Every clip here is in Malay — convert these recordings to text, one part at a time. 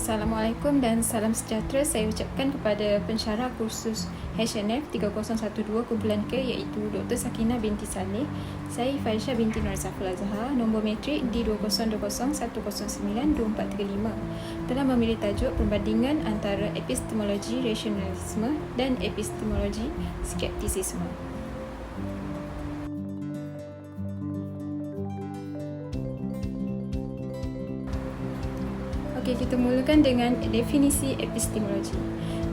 Assalamualaikum dan salam sejahtera saya ucapkan kepada pensyarah kursus HNF 3012-K iaitu Dr. Sakinah binti Saleh. Saya Faisha binti Nur Saful Azhar, nombor metrik D202010092435, telah memilih tajuk perbandingan antara epistemologi rasionalisme dan epistemologi skeptisisme. Okey, kita mulakan dengan definisi epistemologi.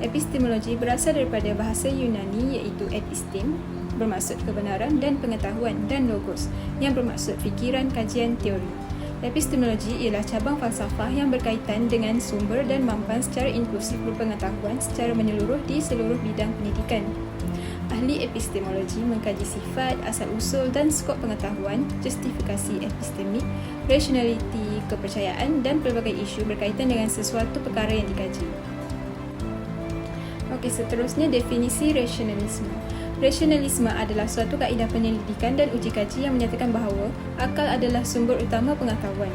Epistemologi berasal daripada bahasa Yunani iaitu epistem, bermaksud kebenaran, dan pengetahuan, dan logos, yang bermaksud fikiran, kajian, teori. Epistemologi ialah cabang falsafah yang berkaitan dengan sumber dan mampan secara inklusif berpengetahuan secara menyeluruh di seluruh bidang pendidikan. Ahli epistemologi mengkaji sifat, asal-usul dan skop pengetahuan, justifikasi epistemik, rationality, kepercayaan dan pelbagai isu berkaitan dengan sesuatu perkara yang dikaji. Okey, seterusnya definisi rasionalisme. Rasionalisme adalah suatu kaedah penyelidikan dan uji kaji yang menyatakan bahawa akal adalah sumber utama pengetahuan.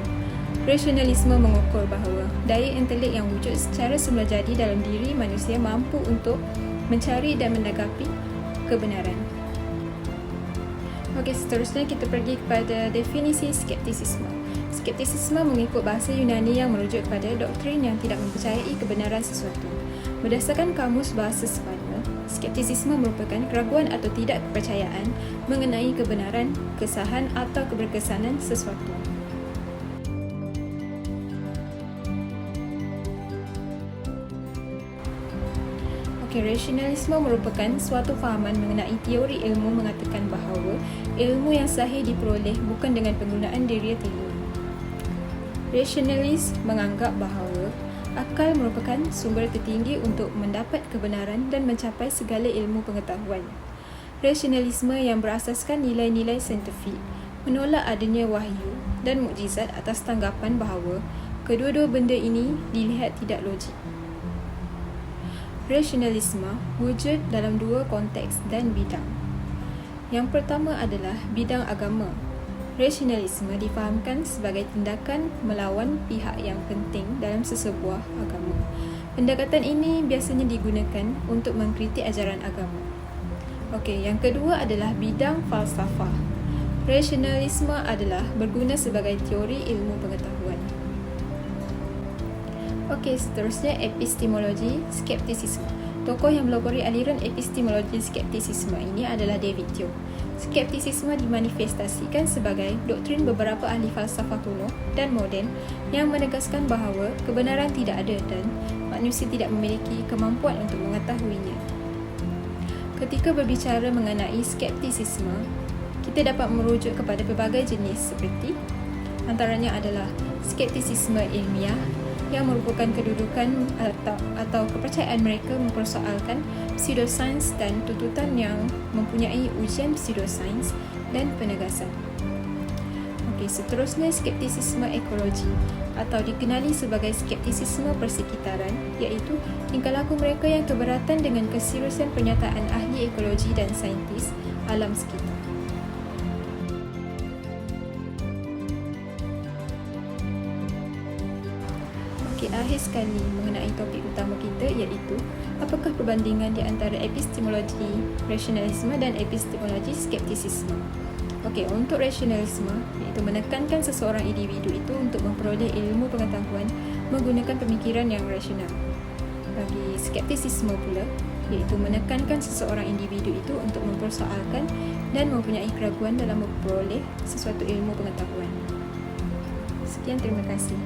Rasionalisme mengukur bahawa daya intelek yang wujud secara semula jadi dalam diri manusia mampu untuk mencari dan mendagapi kebenaran. Okey, seterusnya kita pergi kepada definisi skeptisisme. Skeptisisme mengikut bahasa Yunani yang merujuk kepada doktrin yang tidak mempercayai kebenaran sesuatu. Berdasarkan kamus bahasa Sepanyol, skeptisisme merupakan keraguan atau tidak kepercayaan mengenai kebenaran, kesahan atau keberkesanan sesuatu. Rasionalisme merupakan suatu fahaman mengenai teori ilmu mengatakan bahawa ilmu yang sahih diperoleh bukan dengan penggunaan diri tinggi. Rasionalis menganggap bahawa akal merupakan sumber tertinggi untuk mendapat kebenaran dan mencapai segala ilmu pengetahuan. Rasionalisme yang berasaskan nilai-nilai saintifik menolak adanya wahyu dan mukjizat atas tanggapan bahawa kedua-dua benda ini dilihat tidak logik. Rasionalisme wujud dalam dua konteks dan bidang. Yang pertama adalah bidang agama. Rasionalisme difahamkan sebagai tindakan melawan pihak yang penting dalam sesebuah agama. Pendekatan ini biasanya digunakan untuk mengkritik ajaran agama. Okey, yang kedua adalah bidang falsafah. Rasionalisme adalah berguna sebagai teori ilmu pengetahuan. Okey, seterusnya epistemologi skeptisisme. Tokoh yang melopori aliran epistemologi skeptisisme ini adalah David Hume. Skeptisisme dimanifestasikan sebagai doktrin beberapa ahli falsafah kuno dan moden yang menegaskan bahawa kebenaran tidak ada dan manusia tidak memiliki kemampuan untuk mengetahuinya. Ketika berbicara mengenai skeptisisme, kita dapat merujuk kepada pelbagai jenis seperti antaranya adalah skeptisisme ilmiah, yang merupakan kedudukan atau kepercayaan mereka mempersoalkan pseudosains dan tuntutan yang mempunyai ujian pseudosains dan penegasan. Okey, seterusnya skeptisisme ekologi atau dikenali sebagai skeptisisme persekitaran, iaitu tingkah laku mereka yang keberatan dengan keseriusan pernyataan ahli ekologi dan saintis alam sekitar. Okey, akhir sekali mengenai topik utama kita iaitu apakah perbandingan di antara epistemologi rasionalisme dan epistemologi skeptisisme. Okey, untuk rasionalisme iaitu menekankan seseorang individu itu untuk memperoleh ilmu pengetahuan menggunakan pemikiran yang rasional. Bagi skeptisisme pula iaitu menekankan seseorang individu itu untuk mempersoalkan dan mempunyai keraguan dalam memperoleh sesuatu ilmu pengetahuan. Sekian, terima kasih.